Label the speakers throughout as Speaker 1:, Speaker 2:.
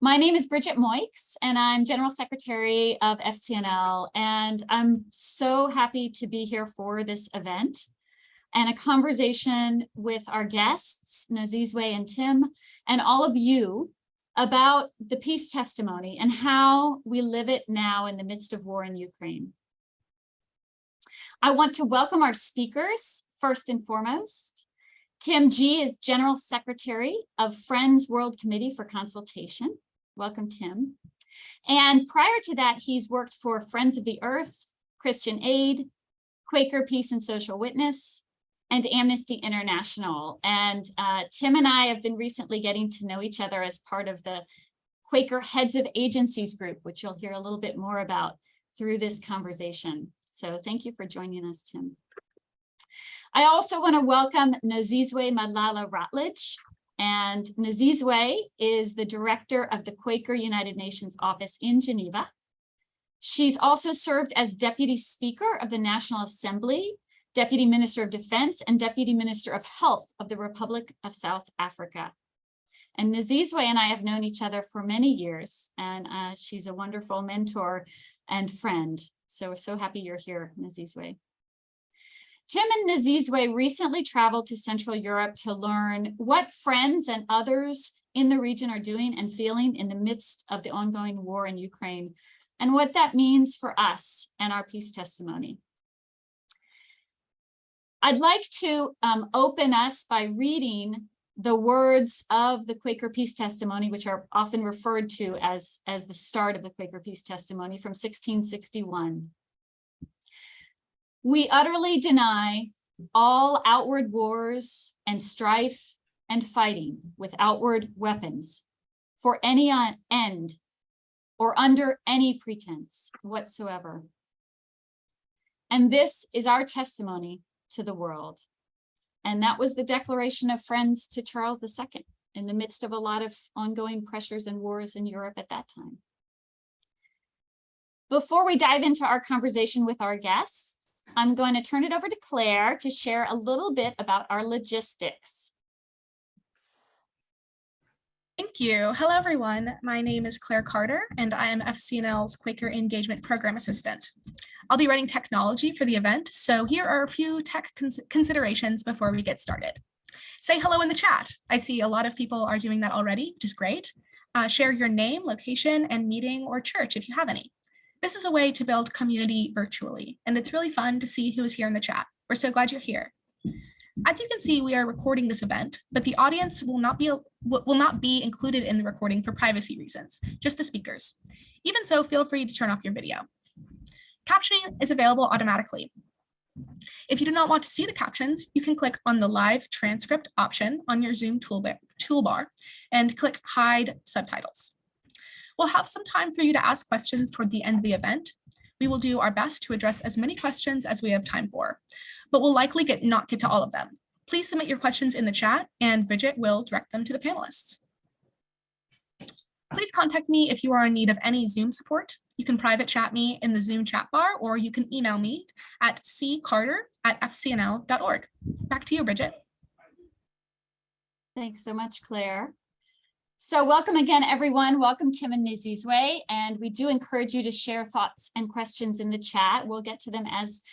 Speaker 1: My name is Bridget Moix, and I'm General Secretary of FCNL, and I'm so happy to be here for this event and a conversation with our guests, Nozizwe and Tim, and all of you about the peace testimony and how we live it now in the midst of war in Ukraine. I want to welcome our speakers, first and foremost. Tim G. is General Secretary of Friends World Committee for Consultation. Welcome, Tim. And prior to that, he's worked for Friends of the Earth, Christian Aid, Quaker Peace and Social Witness, and Amnesty International. And Tim and I have been recently getting to know each other as part of the Quaker Heads of Agencies group, which you'll hear a little bit more about through this conversation. So thank you for joining us, Tim. I also want to welcome Nozizwe Madlala-Routledge. And Nozizwe is the director of the Quaker United Nations Office in Geneva. She's also served as Deputy Speaker of the National Assembly, Deputy Minister of Defense, and Deputy Minister of Health of the Republic of South Africa. And Nozizwe and I have known each other for many years, and she's a wonderful mentor and friend. So we're so happy you're here, Nozizwe. Tim and Nozizwe recently traveled to Central Europe to learn what friends and others in the region are doing and feeling in the midst of the ongoing war in Ukraine, and what that means for us and our peace testimony. I'd like to open us by reading the words of the Quaker Peace Testimony, which are often referred to as the start of the Quaker Peace Testimony from 1661. We utterly deny all outward wars and strife and fighting with outward weapons for any end or under any pretense whatsoever. And this is our testimony to the world. And that was the declaration of Friends to Charles II in the midst of a lot of ongoing pressures and wars in Europe at that time. Before we dive into our conversation with our guests, I'm going to turn it over to Claire to share a little bit about our logistics.
Speaker 2: Thank you. Hello, everyone. My name is Claire Carter, and I am FCNL's Quaker Engagement Program Assistant. I'll be running technology for the event, so here are a few tech considerations before we get started. Say hello in the chat. I see a lot of people are doing that already, which is great. Share your name, location, and meeting or church if you have any. This is a way to build community virtually, and it's really fun to see who is here in the chat. We're so glad you're here. As you can see, we are recording this event, but the audience will not be included in the recording for privacy reasons, just the speakers. Even so, feel free to turn off your video. Captioning is available automatically. If you do not want to see the captions, you can click on the live transcript option on your Zoom toolbar and click Hide Subtitles. We'll have some time for you to ask questions toward the end of the event. We will do our best to address as many questions as we have time for, but we'll likely not get to all of them. Please submit your questions in the chat, and Bridget will direct them to the panelists. Please contact me if you are in need of any Zoom support. You can private chat me in the Zoom chat bar, or you can email me at ccarter@fcnl.org. Back to you, Bridget.
Speaker 1: Thanks so much, Claire. So welcome again, everyone. Welcome, Tim and Nozizwe. And we do encourage you to share thoughts and questions in the chat. We'll get to them as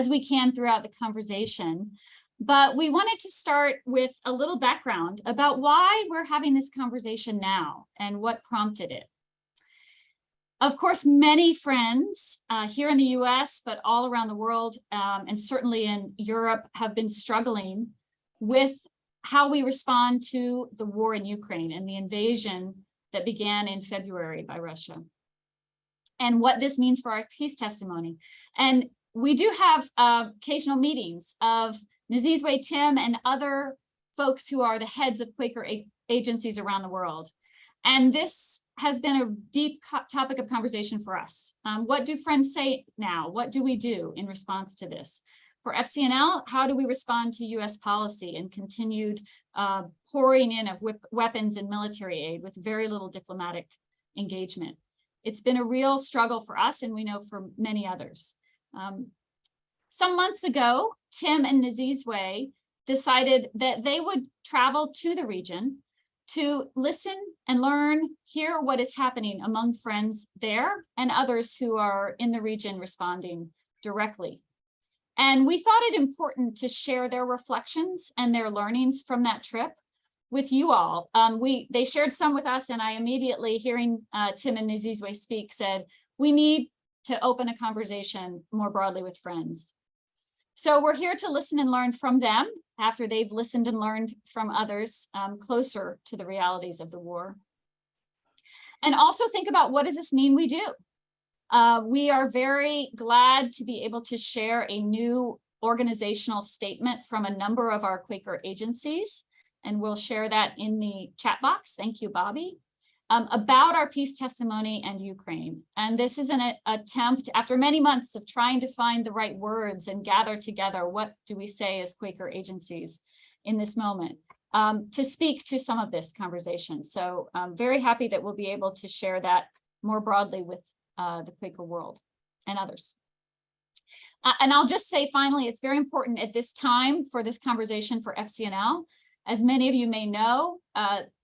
Speaker 1: we can throughout the conversation. But we wanted to start with a little background about why we're having this conversation now and what prompted it. Of course, many friends here in the US, but all around the world, and certainly in Europe, have been struggling with how we respond to the war in Ukraine and the invasion that began in February by Russia, and what this means for our peace testimony. And we do have occasional meetings of Nozizwe, Tim, and other folks who are the heads of Quaker agencies around the world. And this has been a deep topic of conversation for us. What do friends say now? What do we do in response to this? For FCNL, how do we respond to US policy and continued pouring in of weapons and military aid with very little diplomatic engagement? It's been a real struggle for us, and we know for many others. Some months ago, Tim and Nozizwe decided that they would travel to the region to listen and learn, hear what is happening among friends there and others who are in the region responding directly. And we thought it important to share their reflections and their learnings from that trip with you all. They shared some with us, and I immediately, hearing Tim and Nozizwe speak, said, we need to open a conversation more broadly with friends. So we're here to listen and learn from them after they've listened and learned from others closer to the realities of the war. And also think about, what does this mean we do? We are very glad to be able to share a new organizational statement from a number of our Quaker agencies, and we'll share that in the chat box. Thank you, Bobby. About our peace testimony and Ukraine. And this is an attempt, after many months of trying to find the right words and gather together, what do we say as Quaker agencies in this moment, to speak to some of this conversation. So I'm very happy that we'll be able to share that more broadly with the Quaker world and others. And I'll just say finally, it's very important at this time for this conversation for FCNL. As many of you may know,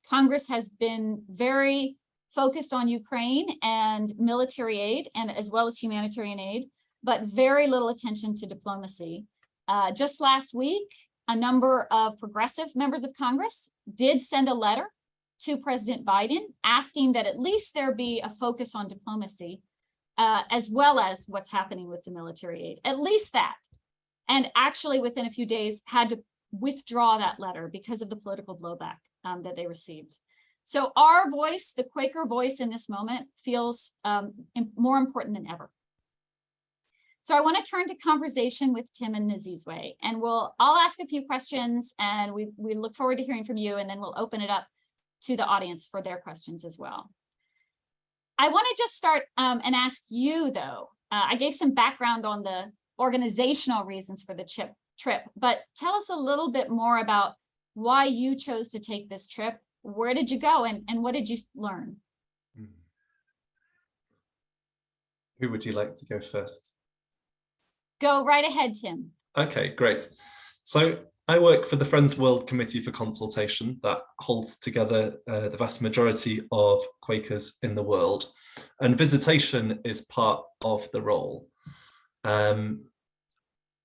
Speaker 1: Congress has been very focused on Ukraine and military aid, and as well as humanitarian aid, but very little attention to diplomacy. Just last week, a number of progressive members of Congress did send a letter to President Biden asking that at least there be a focus on diplomacy, as well as what's happening with the military aid, at least that. And actually within a few days had to withdraw that letter because of the political blowback that they received. So our voice, the Quaker voice in this moment, feels more important than ever. So I want to turn to conversation with Tim and Nozizwe, and I'll ask a few questions, and we look forward to hearing from you, and then we'll open it up to the audience for their questions as well. I want to just start and ask you, though. I gave some background on the organizational reasons for the trip, but tell us a little bit more about why you chose to take this trip. Where did you go, and what did you learn?
Speaker 3: Who would you like to go first?
Speaker 1: Go right ahead, Tim.
Speaker 3: Okay, great. So I work for the Friends World Committee for Consultation that holds together the vast majority of Quakers in the world, and visitation is part of the role.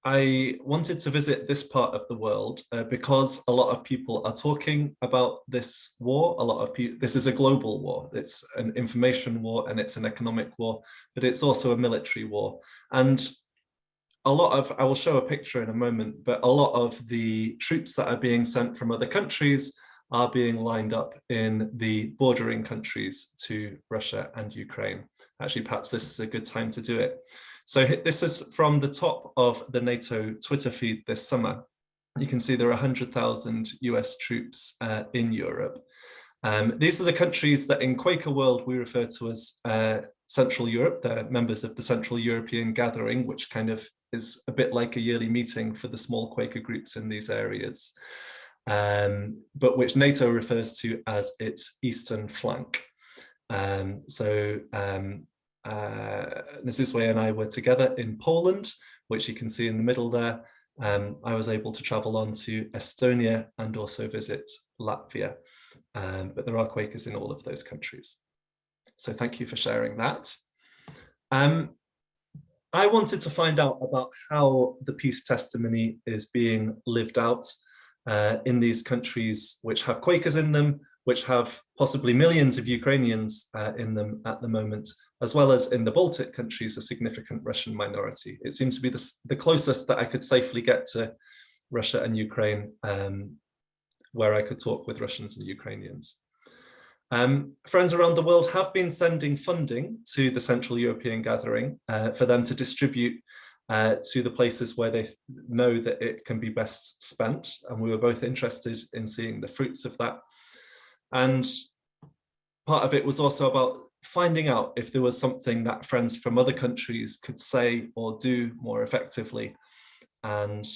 Speaker 3: I wanted to visit this part of the world because a lot of people are talking about this war. A lot of people, this is a global war. It's an information war and it's an economic war, but it's also a military war. And a lot of, I will show a picture in a moment, but a lot of the troops that are being sent from other countries are being lined up in the bordering countries to Russia and Ukraine. Actually, perhaps this is a good time to do it. So this is from the top of the NATO Twitter feed this summer. You can see there are 100,000 US troops in Europe. These are the countries that in Quaker world we refer to as Central Europe. They're members of the Central European Gathering, which kind of is a bit like a yearly meeting for the small Quaker groups in these areas, but which NATO refers to as its eastern flank. Nozizwe and I were together in Poland, which you can see in the middle there. I was able to travel on to Estonia and also visit Latvia, but there are Quakers in all of those countries. So thank you for sharing that. I wanted to find out about how the peace testimony is being lived out in these countries which have Quakers in them, which have possibly millions of Ukrainians in them at the moment, as well as in the Baltic countries, a significant Russian minority. It seems to be the closest that I could safely get to Russia and Ukraine, where I could talk with Russians and Ukrainians. Friends around the world have been sending funding to the Central European Gathering for them to distribute to the places where they know that it can be best spent. And we were both interested in seeing the fruits of that. And part of it was also about finding out if there was something that friends from other countries could say or do more effectively. And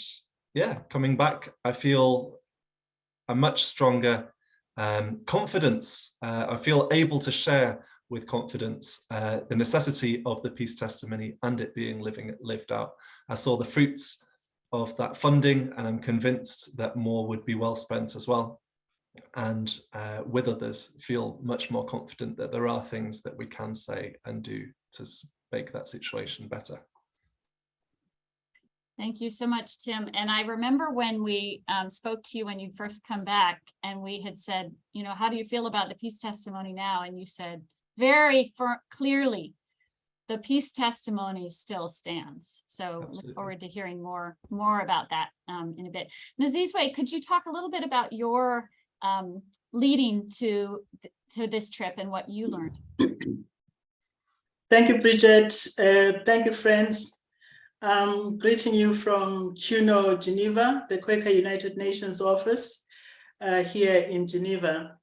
Speaker 3: yeah, coming back, I feel a much stronger confidence. I feel able to share with confidence the necessity of the peace testimony and it being lived out. I saw the fruits of that funding and I'm convinced that more would be well spent as well. and with others feel much more confident that there are things that we can say and do to make that situation better.
Speaker 1: Thank you so much, Tim. And I remember when we spoke to you when you first come back, and we had said, you know, how do you feel about the peace testimony now? And you said very clearly, the peace testimony still stands. So
Speaker 3: Absolutely.
Speaker 1: Look forward to hearing more about that in a bit. Nozizwe, could you talk a little bit about your leading to this trip and what you learned?
Speaker 4: Thank you, Bridget. Thank you, friends. I'm greeting you from QNO, Geneva, the Quaker United Nations Office here in Geneva.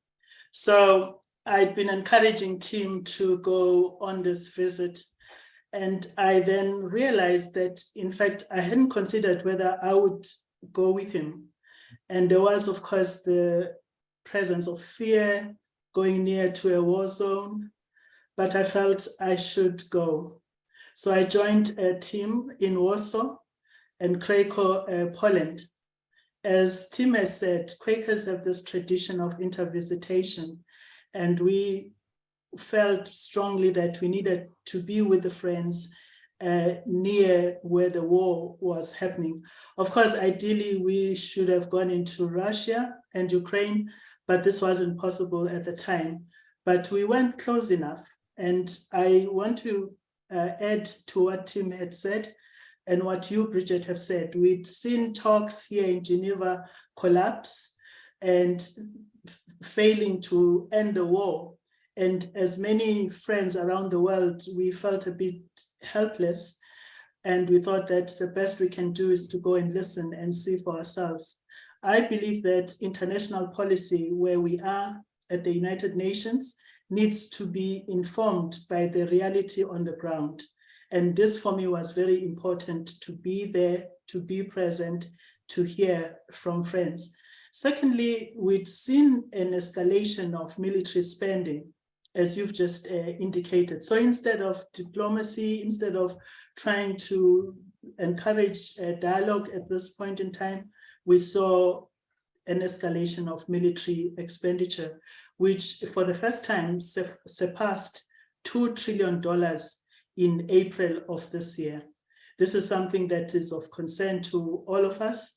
Speaker 4: So I'd been encouraging Tim to go on this visit. And I then realized that, in fact, I hadn't considered whether I would go with him. And there was, of course, the presence of fear going near to a war zone, but I felt I should go. So I joined a team in Warsaw and Krakow, Poland. As Tim has said, Quakers have this tradition of intervisitation, and we felt strongly that we needed to be with the friends near where the war was happening. Of course, ideally, we should have gone into Russia and Ukraine, but this wasn't possible at the time. But we went close enough. And I want to add to what Tim had said and what you, Bridget, have said. We'd seen talks here in Geneva collapse and failing to end the war. And as many friends around the world, we felt a bit helpless. And we thought that the best we can do is to go and listen and see for ourselves. I believe that international policy where we are at the United Nations needs to be informed by the reality on the ground. And this for me was very important, to be there, to be present, to hear from friends. Secondly, we'd seen an escalation of military spending, as you've just indicated. So instead of diplomacy, instead of trying to encourage dialogue at this point in time, we saw an escalation of military expenditure, which for the first time surpassed $2 trillion in April of this year. This is something that is of concern to all of us,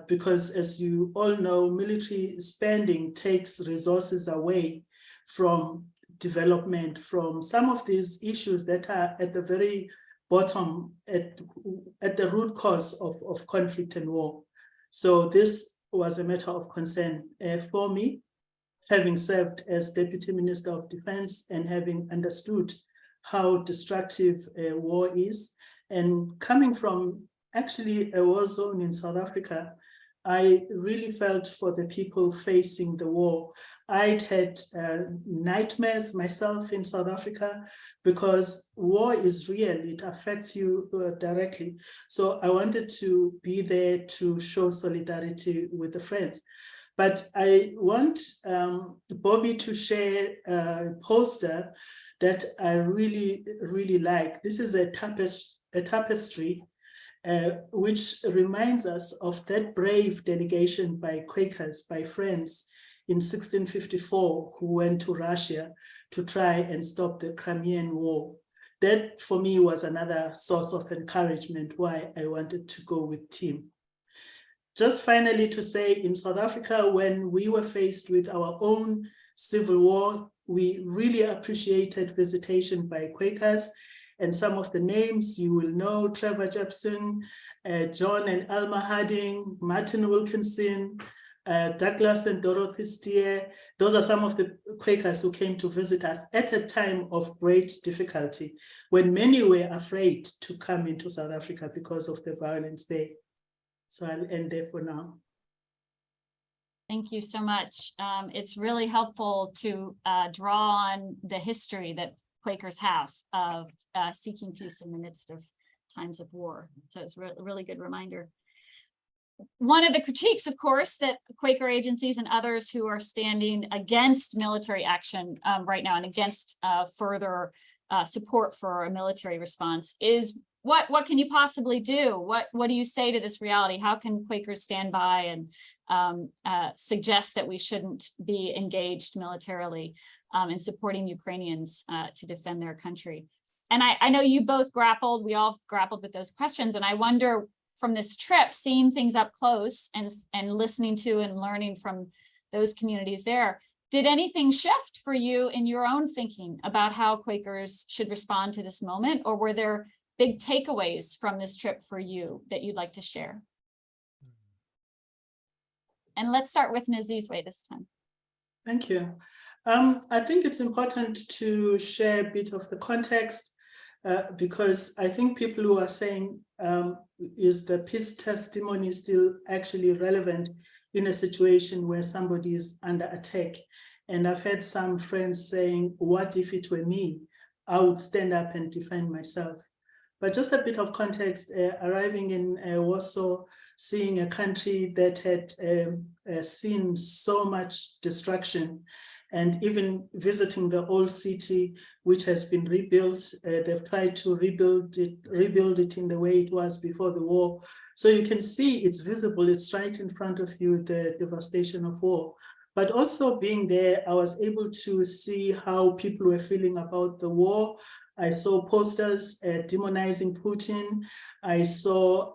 Speaker 4: because as you all know, military spending takes resources away from development, from some of these issues that are at the very bottom, at the root cause of conflict and war. So this was a matter of concern for me, having served as Deputy Minister of Defense and having understood how destructive war is. And coming from actually a war zone in South Africa, I really felt for the people facing the war. I'd had nightmares myself in South Africa, because war is real, it affects you directly. So I wanted to be there to show solidarity with the friends. But I want Bobby to share a poster that I really, really like. This is a tapestry which reminds us of that brave delegation by Quakers, by friends in 1654, who went to Russia to try and stop the Crimean War. That for me was another source of encouragement why I wanted to go with Tim. Just finally to say, in South Africa, when we were faced with our own civil war, we really appreciated visitation by Quakers, and some of the names you will know: Trevor Jepson, John and Alma Harding, Martin Wilkinson, Douglas and Dorothy Steer. Those are some of the Quakers who came to visit us at a time of great difficulty, when many were afraid to come into South Africa because of the violence there. So I'll end there for now.
Speaker 1: Thank you so much. It's really helpful to draw on the history that Quakers have of seeking peace in the midst of times of war. So it's a really good reminder. One of the critiques, of course, that Quaker agencies and others who are standing against military action right now and against further support for a military response is, what can you possibly do? What do you say to this reality? How can Quakers stand by suggest that we shouldn't be engaged militarily in supporting Ukrainians to defend their country. And I know you both we all grappled with those questions. And I wonder, from this trip, seeing things up close and listening to and learning from those communities there, did anything shift for you in your own thinking about how Quakers should respond to this moment? Or were there big takeaways from this trip for you that you'd like to share? And let's start with Nozizwe this time.
Speaker 4: Thank you. I think it's important to share a bit of the context because I think people who are saying, is the peace testimony still actually relevant in a situation where somebody is under attack? And I've had some friends saying, what if it were me? I would stand up and defend myself. But just a bit of context, arriving in Warsaw, seeing a country that had seen so much destruction, and even visiting the old city, which has been rebuilt. They've tried to rebuild it in the way it was before the war. So you can see it's visible, it's right in front of you, the devastation of war. But also being there, I was able to see how people were feeling about the war. I saw posters demonizing Putin. I saw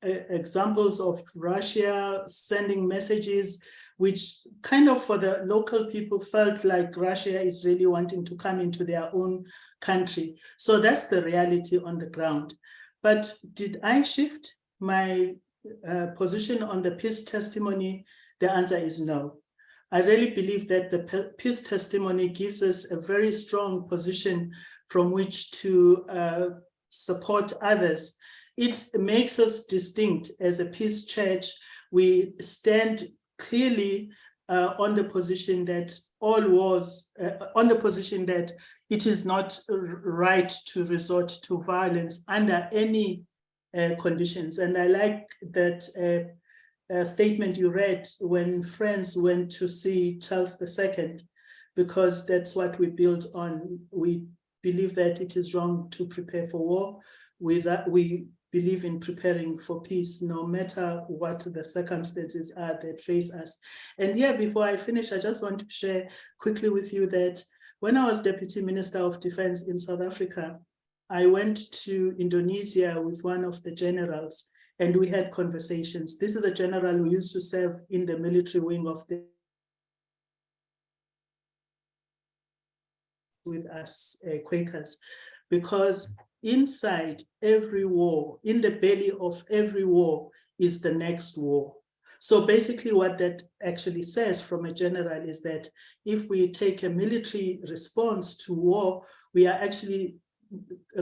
Speaker 4: examples of Russia sending messages which kind of for the local people felt like Russia is really wanting to come into their own country. So that's the reality on the ground. But did I shift my position on the peace testimony? The answer is no. I really believe that the peace testimony gives us a very strong position from which to support others. It makes us distinct as a peace church. We stand clearly on the position that all wars, on the position that it is not right to resort to violence under any conditions. And I like that statement you read when friends went to see Charles II, because that's what we built on. We believe that it is wrong to prepare for war. We believe in preparing for peace, no matter what the circumstances are that face us. And yeah, before I finish, I just want to share quickly with you that when I was Deputy Minister of Defense in South Africa, I went to Indonesia with one of the generals, and we had conversations. This is a general who used to serve in the military wing of the with us Quakers, because inside every war, in the belly of every war is the next war. So basically what that actually says from a general is that if we take a military response to war, we are actually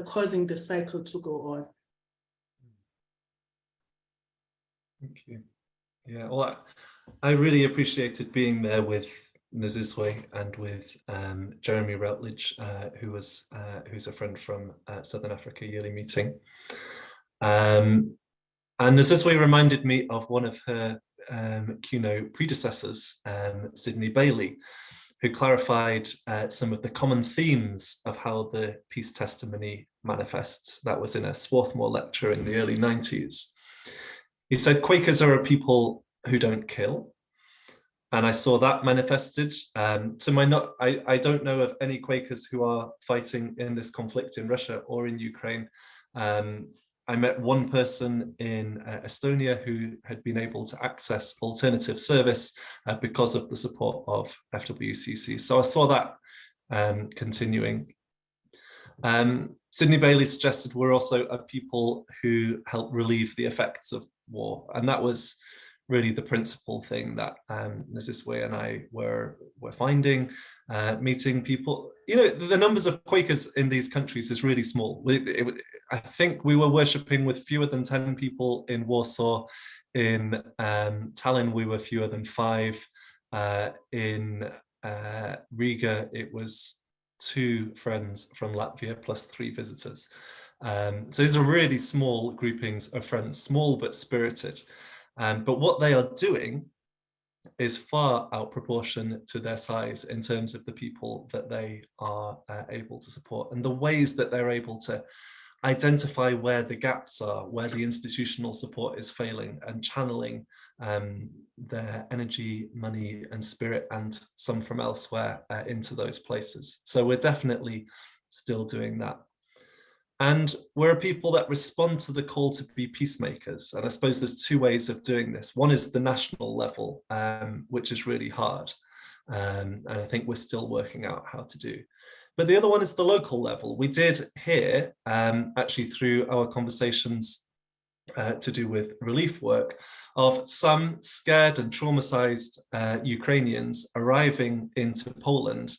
Speaker 4: causing the cycle to go on.
Speaker 3: Thank you. Yeah, well, I really appreciated being there with Nozizwe and with Jeremy Routledge, who's a friend from Southern Africa yearly meeting. And Nozizwe reminded me of one of her QNO predecessors, Sydney Bailey, who clarified some of the common themes of how the peace testimony manifests. That was in a Swarthmore lecture in the early 90s. He said, Quakers are a people who don't kill. And I saw that manifested. I don't know of any Quakers who are fighting in this conflict in Russia or in Ukraine. I met one person in Estonia who had been able to access alternative service because of the support of FWCC. So I saw that continuing. Sydney Bailey suggested we're also a people who help relieve the effects of war. And that was really the principal thing that Nozizwe and I were finding, meeting people. You know, the numbers of Quakers in these countries is really small. I think we were worshipping with fewer than 10 people in Warsaw. In Tallinn, we were fewer than 5. In Riga, it was 2 friends from Latvia plus 3 visitors. So these are really small groupings of friends, small but spirited. But what they are doing is far out proportion to their size in terms of the people that they are able to support and the ways that they're able to identify where the gaps are, where the institutional support is failing, and channeling their energy, money, and spirit, and some from elsewhere into those places. So we're definitely still doing that. And we're a people that respond to the call to be peacemakers. And I suppose there's two ways of doing this. One is the national level, which is really hard. And I think we're still working out how to do. But the other one is the local level. We did hear, actually through our conversations to do with relief work, of some scared and traumatized Ukrainians arriving into Poland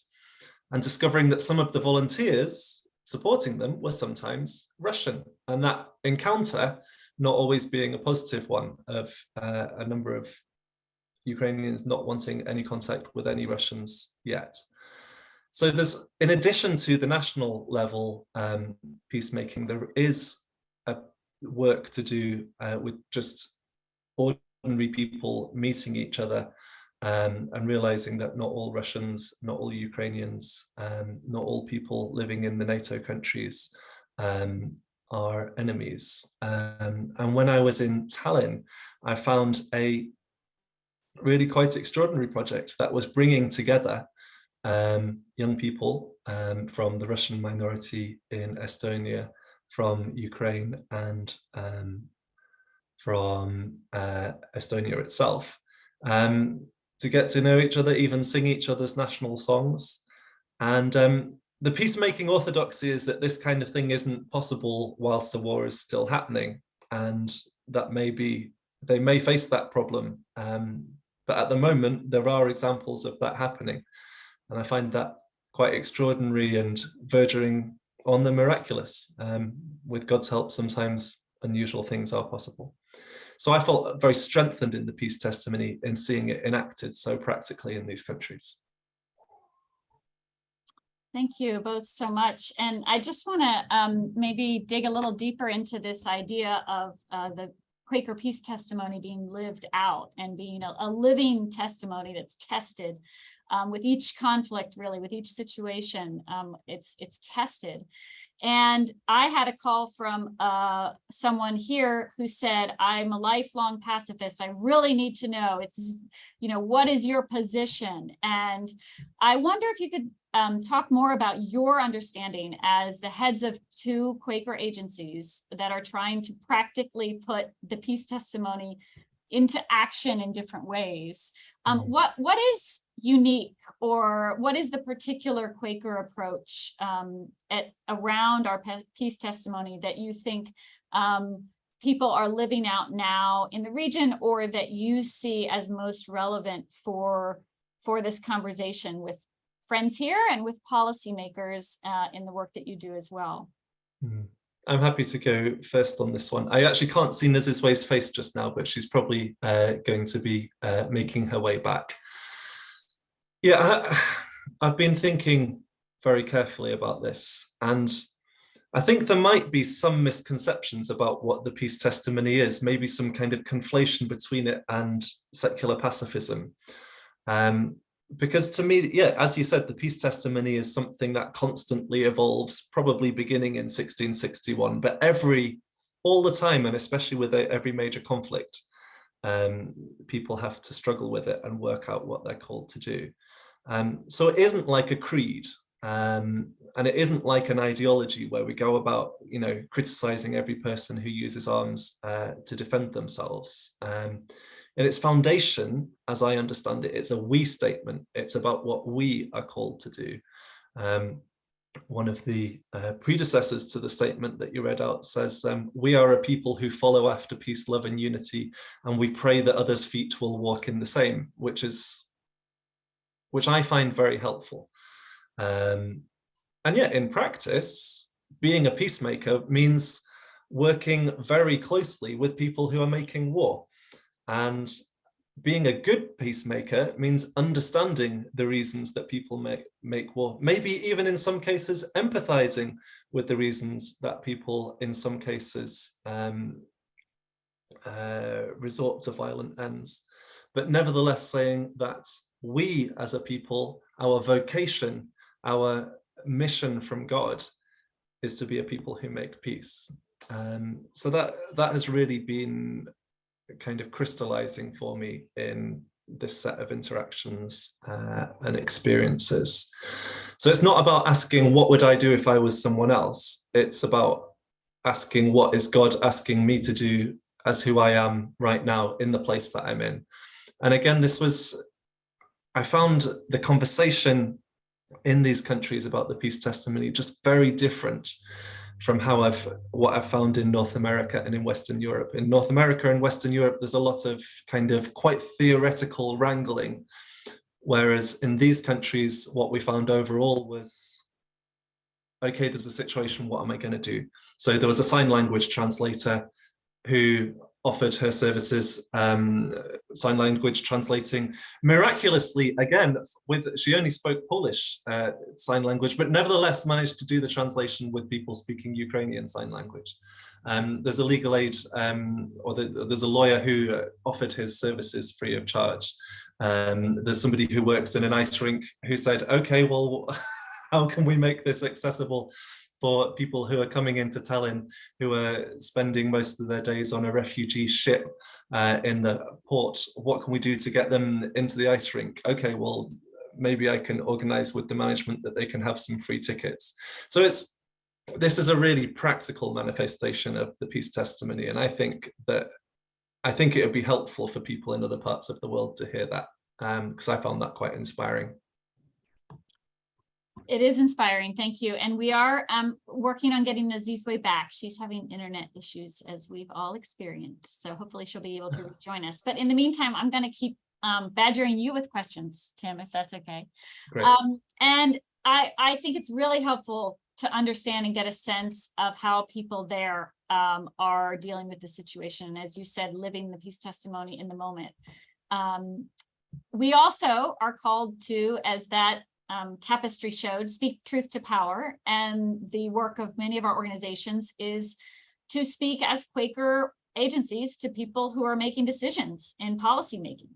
Speaker 3: and discovering that some of the volunteers supporting them were sometimes Russian, and that encounter not always being a positive one, of a number of Ukrainians not wanting any contact with any Russians yet. So there's, in addition to the national level peacemaking, there is a work to do with just ordinary people meeting each other and realizing that not all Russians, not all Ukrainians, not all people living in the NATO countries are enemies. And when I was in Tallinn, I found a really quite extraordinary project that was bringing together young people from the Russian minority in Estonia, from Ukraine, and from Estonia itself, to get to know each other, even sing each other's national songs. And the peacemaking orthodoxy is that this kind of thing isn't possible whilst the war is still happening, and that maybe they may face that problem. But at the moment, there are examples of that happening. And I find that quite extraordinary and verging on the miraculous. With God's help, sometimes unusual things are possible. So I felt very strengthened in the peace testimony in seeing it enacted so practically in these countries.
Speaker 1: Thank you both so much. And I just want to maybe dig a little deeper into this idea of the Quaker peace testimony being lived out and being a living testimony that's tested with each conflict, really, with each situation. It's tested. And I had a call from someone here who said, I'm a lifelong pacifist. I really need to know, what is your position? And I wonder if you could talk more about your understanding as the heads of two Quaker agencies that are trying to practically put the peace testimony into action in different ways. What is unique, or what is the particular Quaker approach around our peace testimony that you think people are living out now in the region, or that you see as most relevant for this conversation with friends here and with policymakers in the work that you do as well?
Speaker 3: I'm happy to go first on this one. I actually can't see Nozizwe's face just now, but she's probably going to be making her way back. Yeah, I've been thinking very carefully about this, and I think there might be some misconceptions about what the peace testimony is, maybe some kind of conflation between it and secular pacifism. Because to me, yeah, as you said, the peace testimony is something that constantly evolves, probably beginning in 1661, but all the time, and especially with every major conflict, people have to struggle with it and work out what they're called to do. So it isn't like a creed, and it isn't like an ideology where we go about, criticizing every person who uses arms to defend themselves. In its foundation, as I understand it, it's a we statement. It's about what we are called to do. One of the predecessors to the statement that you read out says, we are a people who follow after peace, love, and unity, and we pray that others' feet will walk in the same, which I find very helpful. And yet, in practice, being a peacemaker means working very closely with people who are making war. And being a good peacemaker means understanding the reasons that people make war, maybe even in some cases empathizing with the reasons that people in some cases resort to violent ends, but nevertheless saying that we as a people, our vocation, our mission from God is to be a people who make peace. So that has really been kind of crystallizing for me in this set of interactions and experiences. So it's not about asking, what would I do if I was someone else? It's about asking, what is God asking me to do as who I am right now in the place that I'm in? And again, I found the conversation in these countries about the peace testimony just very different from what I've found in North America and in Western Europe. In North America and Western Europe, there's a lot of kind of quite theoretical wrangling, whereas in these countries, what we found overall was, okay, there's a situation, what am I going to do? So there was a sign language translator who offered her services, sign language translating. Miraculously, again, she only spoke Polish sign language, but nevertheless managed to do the translation with people speaking Ukrainian sign language. There's a legal aid, there's a lawyer who offered his services free of charge. There's somebody who works in an ice rink who said, okay, well, how can we make this accessible for people who are coming into Tallinn, who are spending most of their days on a refugee ship in the port? What can we do to get them into the ice rink? Okay, well, maybe I can organize with the management that they can have some free tickets. So this is a really practical manifestation of the peace testimony. And I think it would be helpful for people in other parts of the world to hear that, because I found that quite inspiring.
Speaker 1: It is inspiring, thank you. And we are working on getting Nozizwe back. She's having internet issues, as we've all experienced. So hopefully she'll be able to rejoin us. But in the meantime, I'm going to keep badgering you with questions, Tim, if that's okay.
Speaker 3: Great.
Speaker 1: And I think it's really helpful to understand and get a sense of how people there are dealing with the situation. As you said, living the peace testimony in the moment. We also are called to, as that tapestry showed, speak truth to power. And the work of many of our organizations is to speak as Quaker agencies to people who are making decisions in policymaking.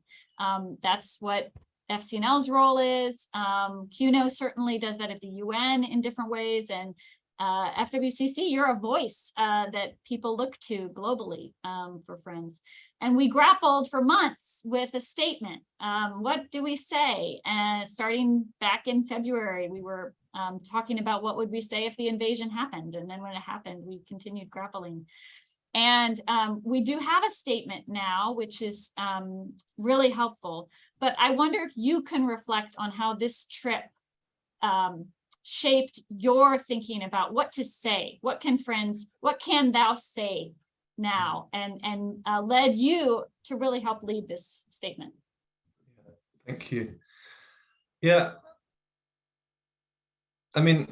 Speaker 1: That's what FCNL's role is. QNO certainly does that at the UN in different ways. And FWCC, you're a voice that people look to globally for friends. And we grappled for months with a statement. What do we say? And starting back in February, we were talking about what would we say if the invasion happened. And then when it happened, we continued grappling. And we do have a statement now, which is really helpful. But I wonder if you can reflect on how this trip shaped your thinking about what to say. What can thou say now? And led you to really help lead this statement.
Speaker 3: Thank you. Yeah. I mean,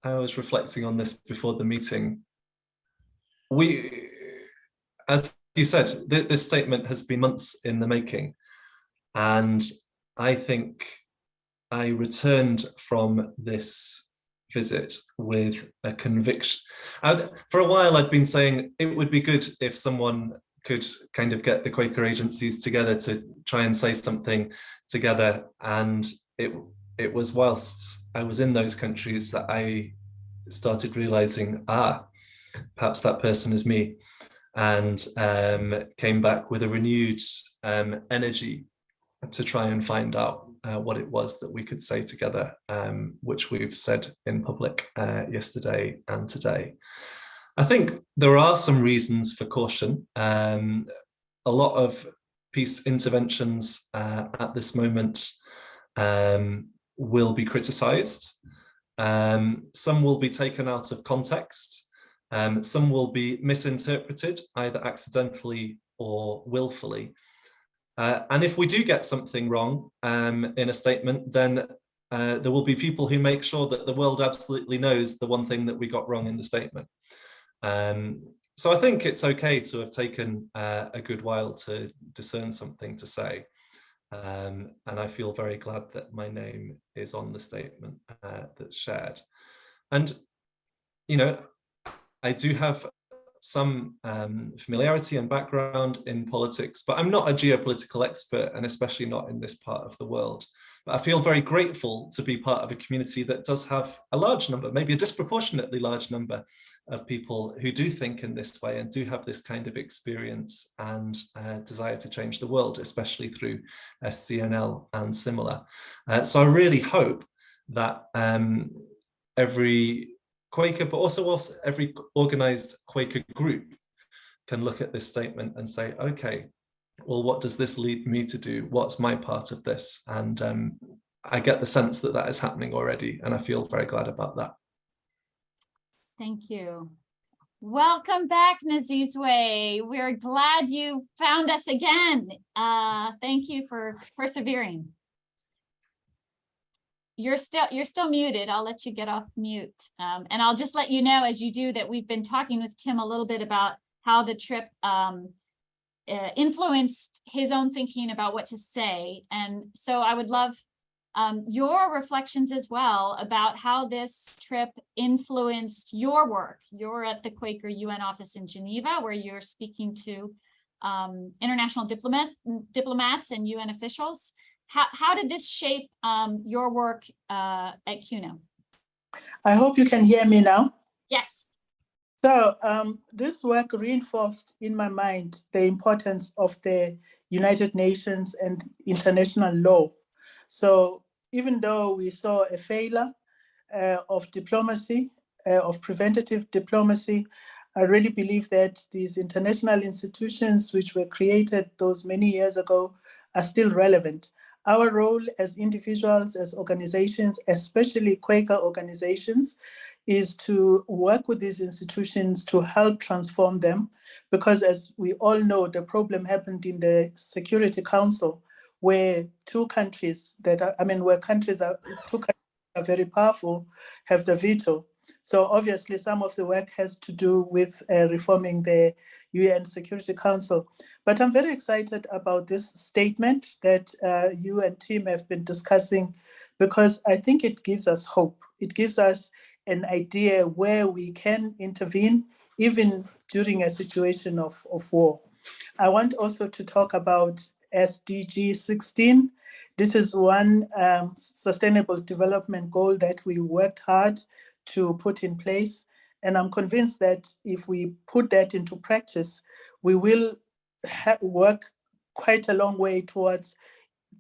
Speaker 3: I was reflecting on this before the meeting. As you said, this statement has been months in the making. And I think I returned from this visit with a conviction. For a while, I'd been saying it would be good if someone could kind of get the Quaker agencies together to try and say something together. And it was whilst I was in those countries that I started realizing, perhaps that person is me, and came back with a renewed energy to try and find out what it was that we could say together, which we've said in public yesterday and today. I think there are some reasons for caution. A lot of peace interventions at this moment will be criticised. Some will be taken out of context. Some will be misinterpreted, either accidentally or willfully. And if we do get something wrong in a statement, then there will be people who make sure that the world absolutely knows the one thing that we got wrong in the statement. So I think it's okay to have taken a good while to discern something to say. And I feel very glad that my name is on the statement that's shared. And, you know, I do have some familiarity and background in politics, but I'm not a geopolitical expert, and especially not in this part of the world. But I feel very grateful to be part of a community that does have a large number, maybe a disproportionately large number of people who do think in this way and do have this kind of experience and desire to change the world, especially through FCNL and similar. So I really hope that every Quaker, but also every organized Quaker group can look at this statement and say, okay, well, what does this lead me to do? What's my part of this? And I get the sense that that is happening already, and I feel very glad about that.
Speaker 1: Thank you. Welcome back, Nozizwe. We're glad you found us again. Thank you for persevering. You're still muted. I'll let you get off mute. And I'll just let you know as you do that we've been talking with Tim a little bit about how the trip influenced his own thinking about what to say. And so I would love your reflections as well about how this trip influenced your work. You're at the Quaker UN office in Geneva, where you're speaking to international diplomats and UN officials. How did this shape your work at QNO?
Speaker 4: I hope you can hear me now.
Speaker 1: Yes.
Speaker 4: So this work reinforced in my mind the importance of the United Nations and international law. So even though we saw a failure of diplomacy, of preventative diplomacy, I really believe that these international institutions which were created those many years ago are still relevant. Our role as individuals, as organizations, especially Quaker organizations, is to work with these institutions to help transform them, because as we all know, the problem happened in the Security Council, where two countries are very powerful, have the veto. So obviously some of the work has to do with reforming the UN Security Council. But I'm very excited about this statement that you and Tim have been discussing, because I think it gives us hope. It gives us an idea where we can intervene, even during a situation of war. I want also to talk about SDG 16. This is one sustainable development goal that we worked hard to put in place. And I'm convinced that if we put that into practice, we will work quite a long way towards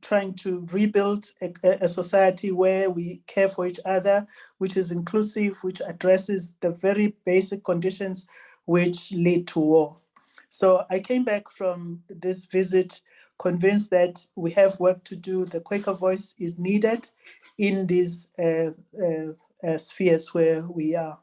Speaker 4: trying to rebuild a society where we care for each other, which is inclusive, which addresses the very basic conditions which lead to war. So I came back from this visit convinced that we have work to do. The Quaker voice is needed in these spheres where we are.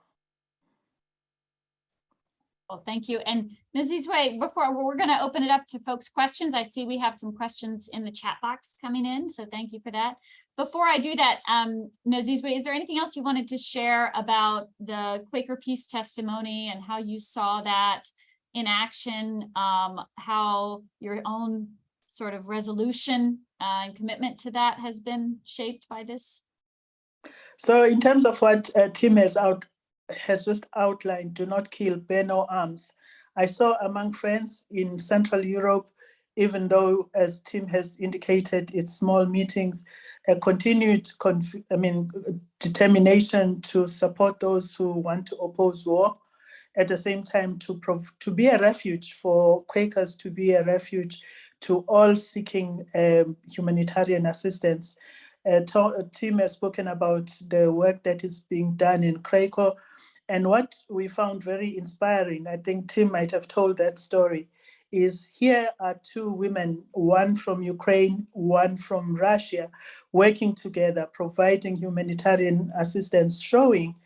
Speaker 1: Well, thank you. And Nozizwe, before we're going to open it up to folks' questions, I see we have some questions in the chat box coming in, so thank you for that. Before I do that, Nozizwe, is there anything else you wanted to share about the Quaker peace testimony and how you saw that in action, how your own sort of resolution and commitment to that has been shaped by this?
Speaker 4: So in terms of what Tim has just outlined, do not kill, bear no arms. I saw among friends in Central Europe, even though, as Tim has indicated, it's small meetings, a continued determination to support those who want to oppose war. At the same time, to be a refuge for Quakers, to be a refuge to all seeking humanitarian assistance. Tim has spoken about the work that is being done in Krakow. And what we found very inspiring, I think Tim might have told that story, is here are two women, one from Ukraine, one from Russia, working together, providing humanitarian assistance, showing,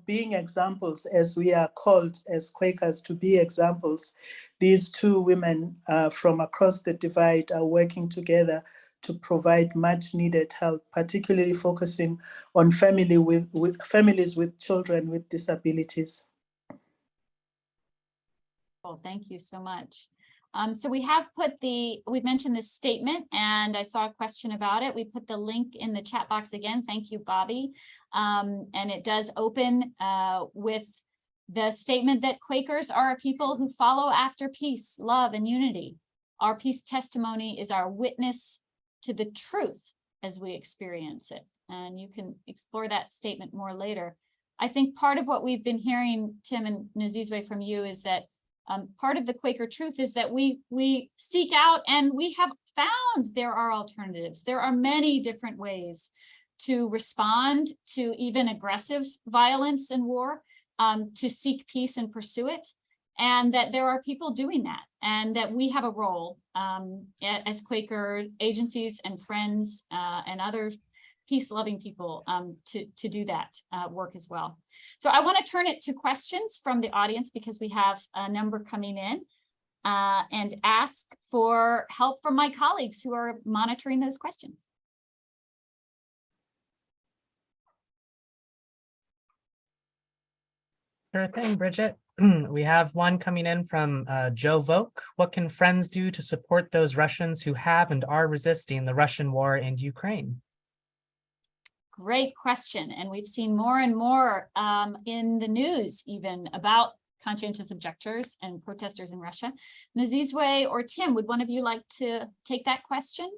Speaker 4: being examples, as we are called as Quakers to be examples. These two women from across the divide are working together to provide much needed help, particularly focusing on families with children with disabilities.
Speaker 1: Well, thank you so much. So we mentioned this statement, and I saw a question about it. We put the link in the chat box again. Thank you, Bobby. And it does open with The statement that Quakers are a people who follow after peace, love, and unity. Our peace testimony is our witness to the truth as we experience it. And you can explore that statement more later. I think part of what we've been hearing, Tim and Nozizwe, from you is that part of the Quaker truth is that we seek out and we have found there are alternatives. There are many different ways to respond to even aggressive violence and war, to seek peace and pursue it, and that there are people doing that, and that we have a role as Quaker agencies and friends and other peace-loving people to do that work as well. So I want to turn it to questions from the audience because we have a number coming in, and ask for help from my colleagues who are monitoring those questions.
Speaker 5: Sure thing, Bridget. We have one coming in from Joe Voke. What can friends do to support those Russians who have and are resisting the Russian war in Ukraine?
Speaker 1: Great question. And we've seen more and more in the news even about conscientious objectors and protesters in Russia. Nozizwe or Tim, would one of you like to take that question?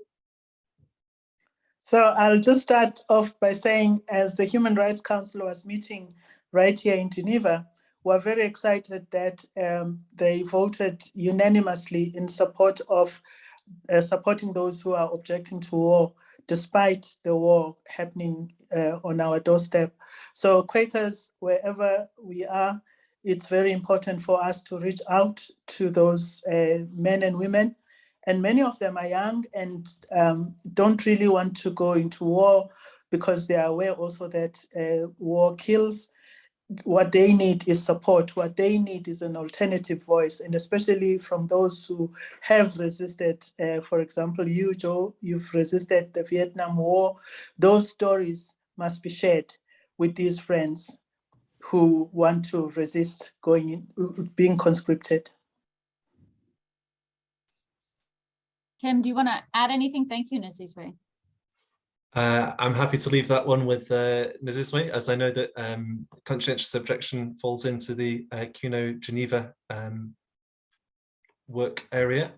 Speaker 4: So I'll just start off by saying, as the Human Rights Council was meeting right here in Geneva, we're very excited that they voted unanimously in support of supporting those who are objecting to war, despite the war happening on our doorstep. So Quakers, wherever we are, it's very important for us to reach out to those men and women. And many of them are young and don't really want to go into war because they are aware also that war kills. What they need is support. What they need is an alternative voice, and especially from those who have resisted. For example, you, Joe, you've resisted the Vietnam War. Those stories must be shared with these friends who want to resist being conscripted.
Speaker 1: Tim, do you want to add anything? Thank you, Nozizwe.
Speaker 3: I'm happy to leave that one with Nozizwe, as I know that conscientious objection falls into the QNO Geneva work area.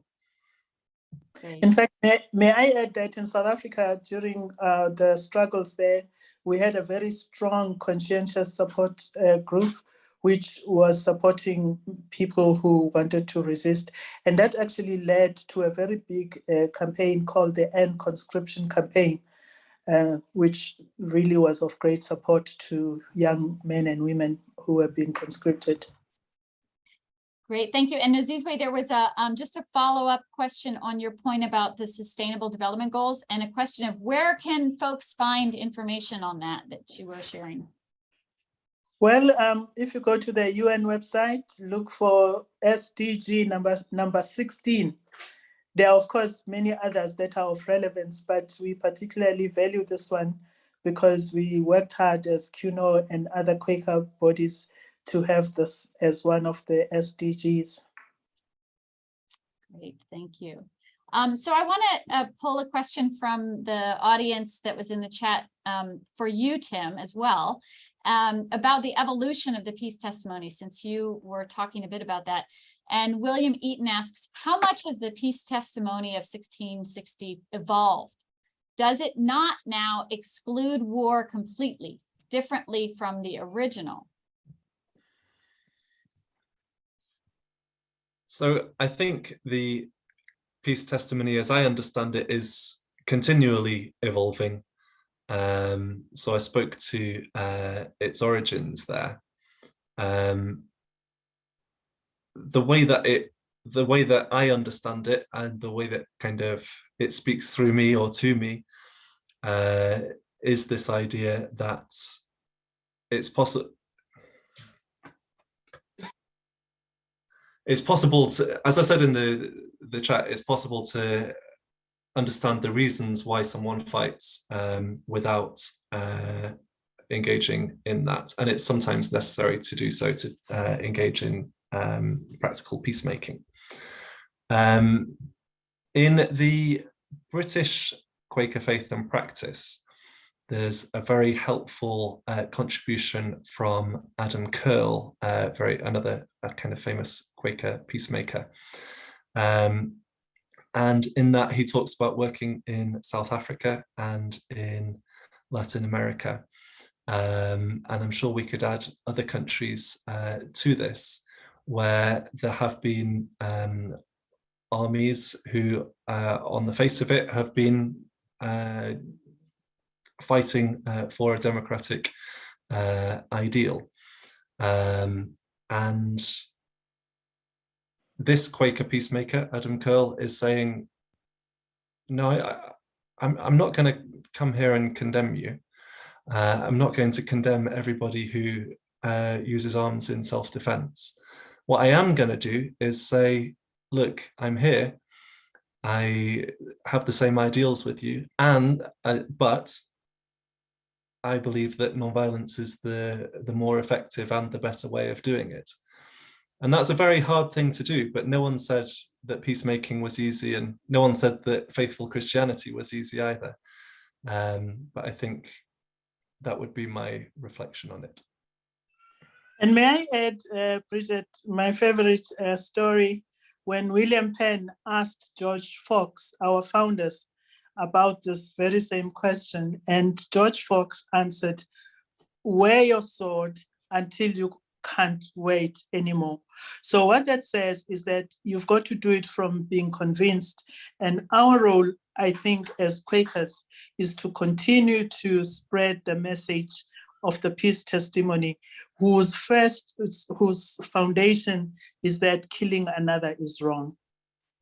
Speaker 1: Great.
Speaker 4: In fact, may I add that in South Africa, during the struggles there, we had a very strong conscientious support group, which was supporting people who wanted to resist. And that actually led to a very big campaign called the End Conscription Campaign, which really was of great support to young men and women who were being conscripted.
Speaker 1: Great, thank you. And Nozizwe, there was a just a follow-up question on your point about the Sustainable Development Goals, and a question of where can folks find information on that you were sharing?
Speaker 4: Well, if you go to the UN website, look for SDG number 16. There are, of course, many others that are of relevance, but we particularly value this one because we worked hard as QNO and other Quaker bodies to have this as one of the SDGs.
Speaker 1: Great, thank you. So I want to pull a question from the audience that was in the chat for you, Tim, as well, about the evolution of the peace testimony, since you were talking a bit about that. And William Eaton asks, how much has the peace testimony of 1660 evolved? Does it not now exclude war completely, differently from the original?
Speaker 3: So I think the peace testimony, as I understand it, is continually evolving. So I spoke to its origins there. The way that I understand it, and the way that kind of it speaks through me or to me, is this idea that it's possible. It's possible to, as I said in the chat, it's possible to understand the reasons why someone fights without engaging in that. And it's sometimes necessary to do so to engage in practical peacemaking. In the British Quaker Faith and Practice, there's a very helpful contribution from Adam Curl, another kind of famous Quaker peacemaker. And in that he talks about working in South Africa and in Latin America. And I'm sure we could add other countries to this, where there have been armies who, on the face of it, have been fighting for a democratic ideal. And this Quaker peacemaker, Adam Curl, is saying, no, I'm not going to come here and condemn you. I'm not going to condemn everybody who uses arms in self-defense. What I am going to do is say, look, I'm here. I have the same ideals with you, but I believe that nonviolence is the more effective and the better way of doing it. And that's a very hard thing to do, but no one said that peacemaking was easy, and no one said that faithful Christianity was easy either. But I think that would be my reflection on it.
Speaker 4: And may I add, Bridget, my favorite story, when William Penn asked George Fox, our founders, about this very same question, and George Fox answered, wear your sword until you can't wait anymore. So what that says is that you've got to do it from being convinced. And our role, I think, as Quakers, is to continue to spread the message of the peace testimony, whose foundation is that killing another is wrong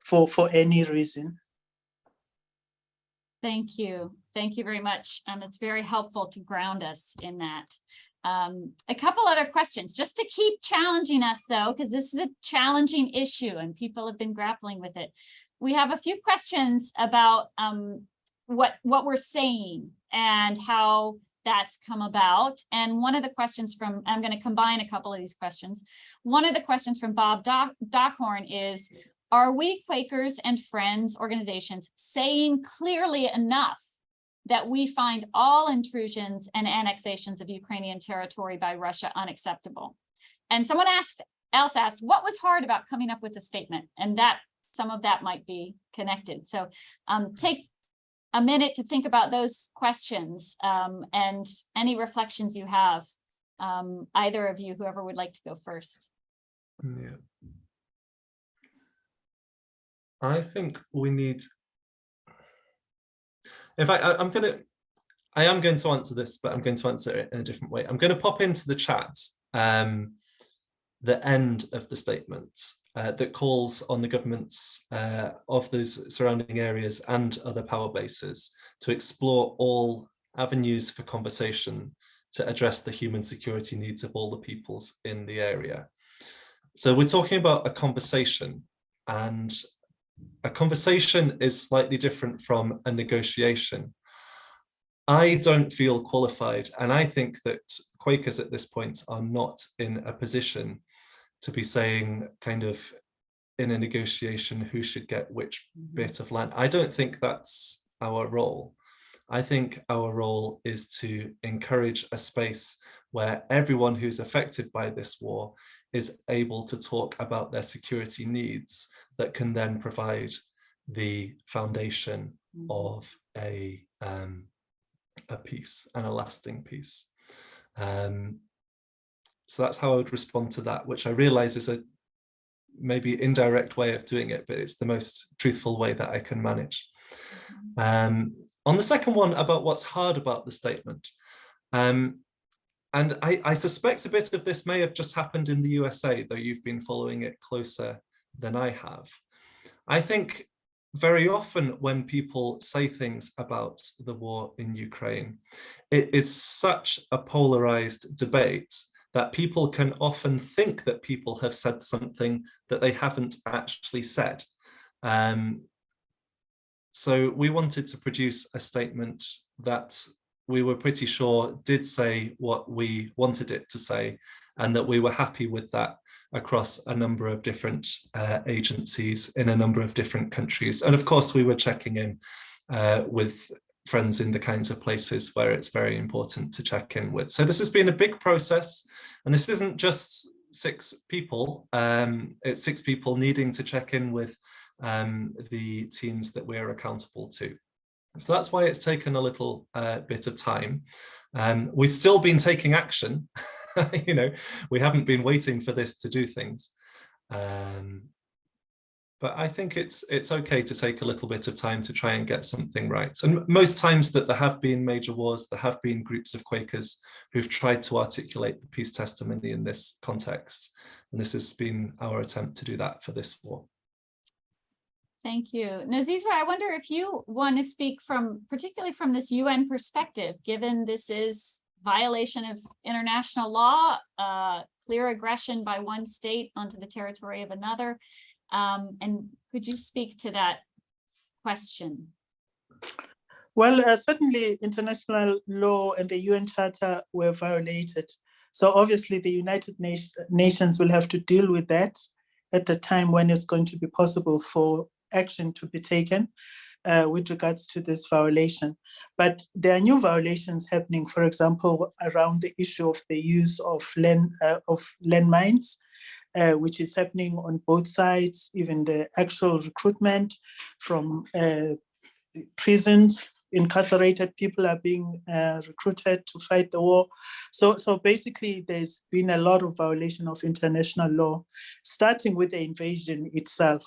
Speaker 4: for any reason.
Speaker 1: Thank you. Thank you very much. It's very helpful to ground us in that. A couple other questions, just to keep challenging us though, because this is a challenging issue and people have been grappling with it. We have a few questions about what we're saying and how that's come about. And one of the questions from, I'm going to combine a couple of these questions. One of the questions from Bob Dockhorn is, are we Quakers and Friends organizations saying clearly enough that we find all intrusions and annexations of Ukrainian territory by Russia unacceptable? And someone else asked, what was hard about coming up with a statement? And that some of that might be connected. So take a minute to think about those questions and any reflections you have, either of you, whoever would like to go first.
Speaker 3: Yeah. I think we need, in fact, I am going to answer this, but I'm going to answer it in a different way. I'm going to pop into the chat the end of the statement that calls on the governments of those surrounding areas and other power bases to explore all avenues for conversation to address the human security needs of all the peoples in the area. So we're talking about a conversation, and a conversation is slightly different from a negotiation. I don't feel qualified, and I think that Quakers at this point are not in a position to be saying kind of in a negotiation who should get which bit of land. I don't think that's our role. I think our role is to encourage a space where everyone who's affected by this war is able to talk about their security needs that can then provide the foundation of a peace and a lasting peace. So that's how I would respond to that, which I realize is a maybe indirect way of doing it, but it's the most truthful way that I can manage. On the second one about what's hard about the statement, and I suspect a bit of this may have just happened in the USA, though you've been following it closer than I have. I think very often when people say things about the war in Ukraine, it is such a polarized debate that people can often think that people have said something that they haven't actually said. So we wanted to produce a statement that we were pretty sure did say what we wanted it to say, and that we were happy with that across a number of different agencies in a number of different countries. And of course, we were checking in with friends in the kinds of places where it's very important to check in with. So this has been a big process, and this isn't just 6 people, it's 6 people needing to check in with the teams that we're accountable to. So that's why it's taken a little bit of time. We've still been taking action. You know, we haven't been waiting for this to do things. But I think it's okay to take a little bit of time to try and get something right. And most times that there have been major wars, there have been groups of Quakers who've tried to articulate the peace testimony in this context. And this has been our attempt to do that for this war.
Speaker 1: Thank you. Nozizwe, I wonder if you want to speak particularly from this UN perspective, given this is violation of international law, clear aggression by one state onto the territory of another. And could you speak to that question?
Speaker 4: Well, certainly international law and the UN Charter were violated. So obviously the United Nations will have to deal with that at the time when it's going to be possible for action to be taken with regards to this violation. But there are new violations happening, for example, around the issue of the use of landmines, which is happening on both sides, even the actual recruitment from prisons. Incarcerated people are being recruited to fight the war. So basically, there's been a lot of violation of international law, starting with the invasion itself.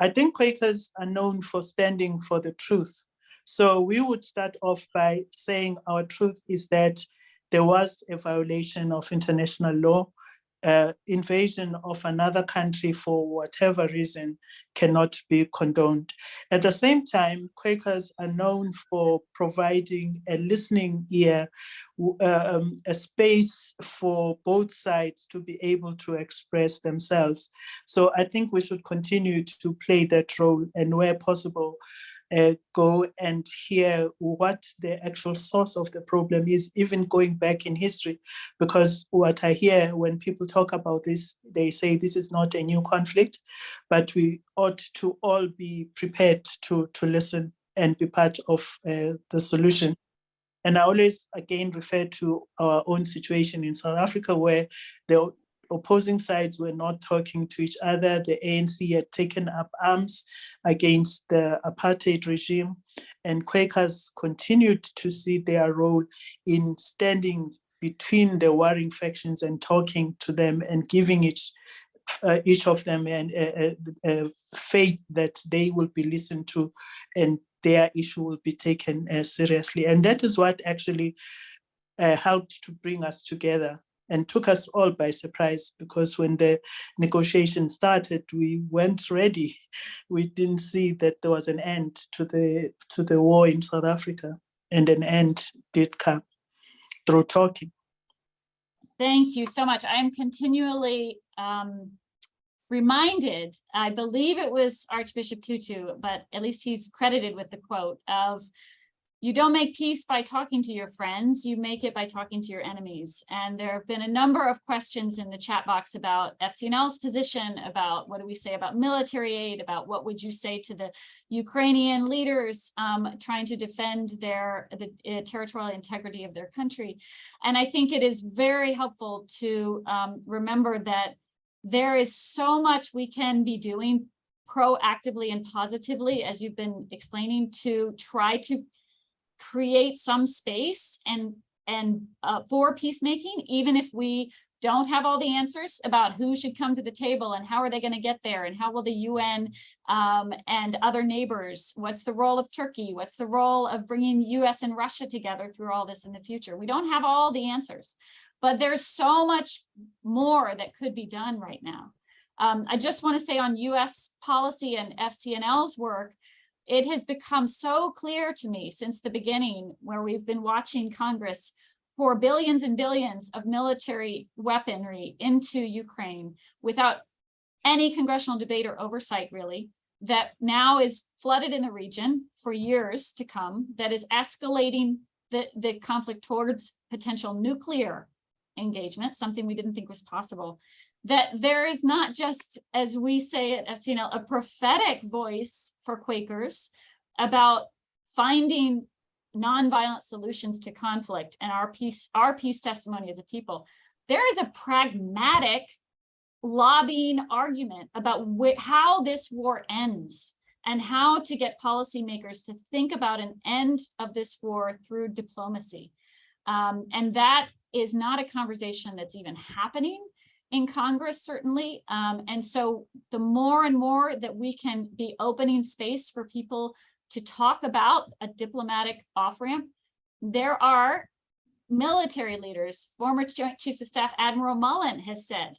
Speaker 4: I think Quakers are known for standing for the truth. So we would start off by saying our truth is that there was a violation of international law. Invasion of another country for whatever reason cannot be condoned. At the same time, Quakers are known for providing a listening ear, a space for both sides to be able to express themselves. So I think we should continue to play that role, and where possible, go and hear what the actual source of the problem is, even going back in history, because what I hear when people talk about this, they say this is not a new conflict, but we ought to all be prepared to listen and be part of the solution. And I always, again, refer to our own situation in South Africa, where the opposing sides were not talking to each other. The ANC had taken up arms against the apartheid regime, and Quakers continued to see their role in standing between the warring factions and talking to them and giving each of them a faith that they will be listened to and their issue will be taken seriously. And that is what actually helped to bring us together and took us all by surprise, because when the negotiation started, we weren't ready. We didn't see that there was an end to the war in South Africa, and an end did come through talking.
Speaker 1: Thank you so much. I am continually reminded, I believe it was Archbishop Tutu, but at least he's credited with the quote of, you don't make peace by talking to your friends, you make it by talking to your enemies. And there have been a number of questions in the chat box about FCNL's position, about what do we say about military aid, about what would you say to the Ukrainian leaders trying to defend the territorial integrity of their country. And I think it is very helpful to remember that there is so much we can be doing proactively and positively, as you've been explaining, to try to create some space and for peacemaking, even if we don't have all the answers about who should come to the table and how are they going to get there, and how will the UN and other neighbors, what's the role of Turkey, what's the role of bringing US and Russia together through all this in the future. We don't have all the answers, but there's so much more that could be done right now. I just want to say on US policy and FCNL's work, it has become so clear to me since the beginning, where we've been watching Congress pour billions and billions of military weaponry into Ukraine without any congressional debate or oversight, really, that now is flooded in the region for years to come, that is escalating the conflict towards potential nuclear engagement, something we didn't think was possible. That there is not just, as we say at FCNL, a prophetic voice for Quakers about finding nonviolent solutions to conflict and our peace testimony as a people, there is a pragmatic lobbying argument about how this war ends and how to get policymakers to think about an end of this war through diplomacy. And that is not a conversation that's even happening in Congress, certainly. And so the more and more that we can be opening space for people to talk about a diplomatic off-ramp, there are military leaders, former Joint Chiefs of Staff Admiral Mullen has said,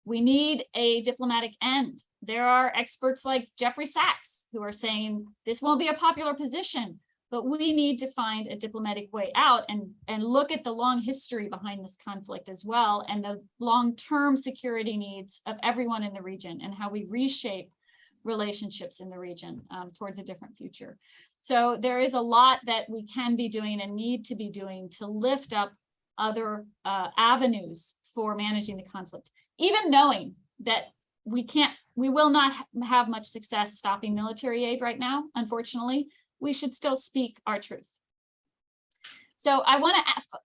Speaker 1: we need a diplomatic end. There are experts like Jeffrey Sachs who are saying this won't be a popular position, but we need to find a diplomatic way out and look at the long history behind this conflict as well, and the long-term security needs of everyone in the region and how we reshape relationships in the region towards a different future. So there is a lot that we can be doing and need to be doing to lift up other avenues for managing the conflict, even knowing that we will not have much success stopping military aid right now, unfortunately. We should still speak our truth. So I want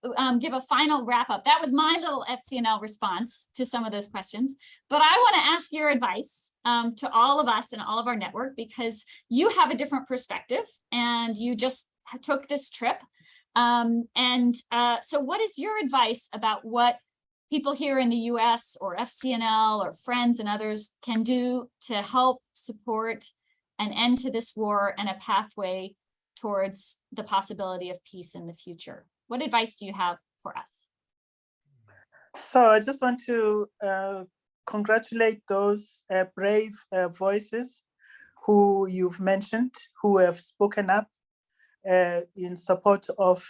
Speaker 1: to give a final wrap up. That was my little FCNL response to some of those questions, but I want to ask your advice to all of us and all of our network, because you have a different perspective and you just took this trip. So what is your advice about what people here in the US or FCNL or friends and others can do to help support an end to this war and a pathway towards the possibility of peace in the future? What advice do you have for us?
Speaker 4: So I just want to congratulate those brave voices who you've mentioned, who have spoken up in support of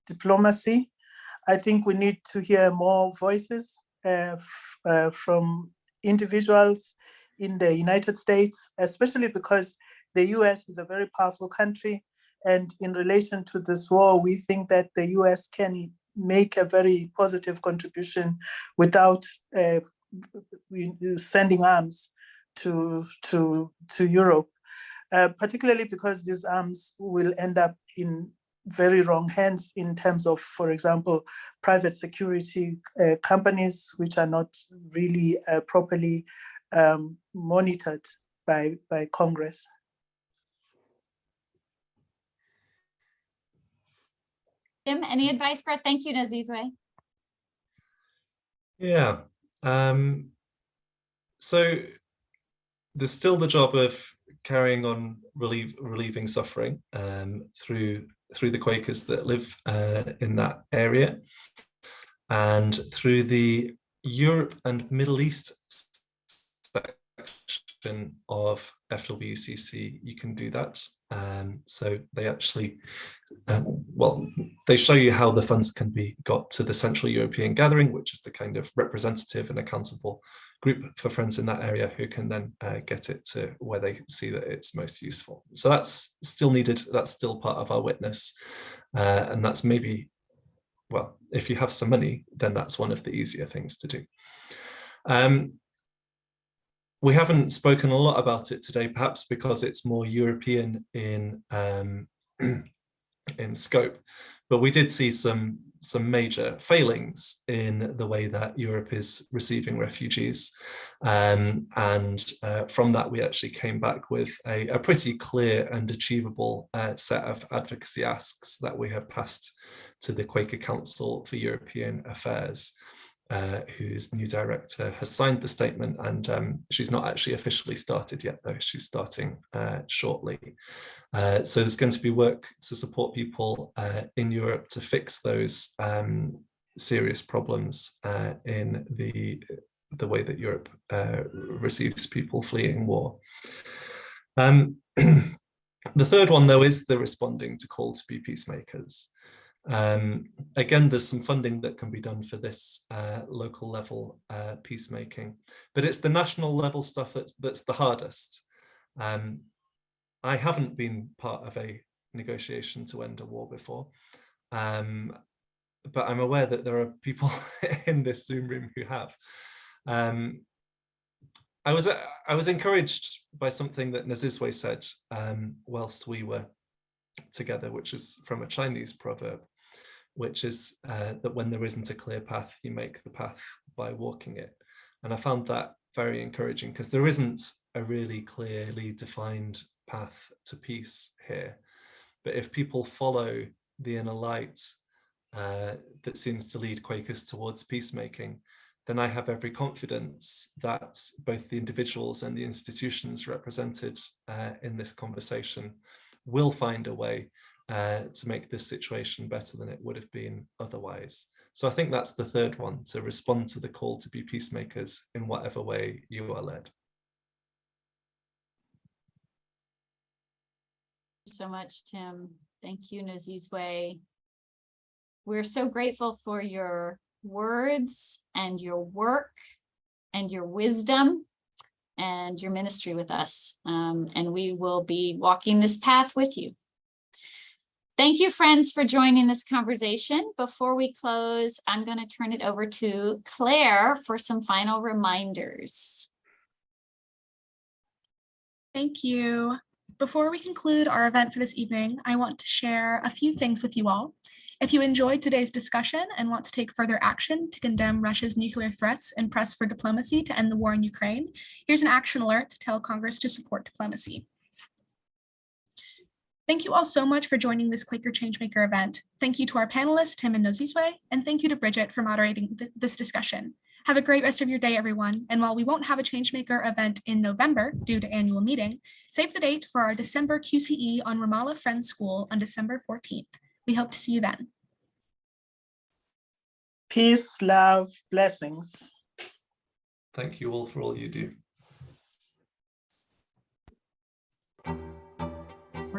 Speaker 4: diplomacy. I think we need to hear more voices from individuals in the United States, especially because the US is a very powerful country. And in relation to this war, we think that the US can make a very positive contribution without sending arms to Europe, particularly because these arms will end up in very wrong hands in terms of, for example, private security companies, which are not really properly monitored by Congress.
Speaker 1: Tim, any advice for us? Thank you, Nozizwe.
Speaker 3: Yeah. So there's still the job of carrying on relieving suffering through the Quakers that live in that area, and through the Europe and Middle East section of FWCC, you can do that. So they actually, they show you how the funds can be got to the Central European Gathering, which is the kind of representative and accountable group for friends in that area who can then get it to where they see that it's most useful. So that's still needed. That's still part of our witness. And that's maybe, well, if you have some money, then that's one of the easier things to do. We haven't spoken a lot about it today, perhaps because it's more European in scope, but we did see some major failings in the way that Europe is receiving refugees, and from that we actually came back with a pretty clear and achievable set of advocacy asks that we have passed to the Quaker Council for European Affairs, whose new director has signed the statement, and she's not actually officially started yet, though she's starting shortly. So there's going to be work to support people in Europe to fix those serious problems in the way that Europe receives people fleeing war. The third one, though, is the responding to call to be peacemakers. Again, there's some funding that can be done for this local level peacemaking, but it's the national level stuff that's the hardest. I haven't been part of a negotiation to end a war before, but I'm aware that there are people in this Zoom room who have. I was encouraged by something that Nozizwe said whilst we were together, which is from a Chinese proverb, which is that when there isn't a clear path, you make the path by walking it. And I found that very encouraging, because there isn't a really clearly defined path to peace here. But if people follow the inner light that seems to lead Quakers towards peacemaking, then I have every confidence that both the individuals and the institutions represented in this conversation will find a way to make this situation better than it would have been otherwise. So I think that's the third one, to respond to the call to be peacemakers in whatever way you are led.
Speaker 1: So much, Tim. Thank you, Nozizwe. We're so grateful for your words and your work and your wisdom and your ministry with us. And we will be walking this path with you. Thank you, friends, for joining this conversation. Before we close, I'm going to turn it over to Claire for some final reminders.
Speaker 2: Thank you. Before we conclude our event for this evening, I want to share a few things with you all. If you enjoyed today's discussion and want to take further action to condemn Russia's nuclear threats and press for diplomacy to end the war in Ukraine, here's an action alert to tell Congress to support diplomacy. Thank you all so much for joining this Quaker Changemaker event. Thank you to our panelists, Tim and Nozizwe, and thank you to Bridget for moderating this discussion. Have a great rest of your day, everyone. And while we won't have a Changemaker event in November due to annual meeting, save the date for our December QCE on Ramallah Friends School on December 14th. We hope to see you then.
Speaker 4: Peace, love, blessings.
Speaker 3: Thank you all for all you do.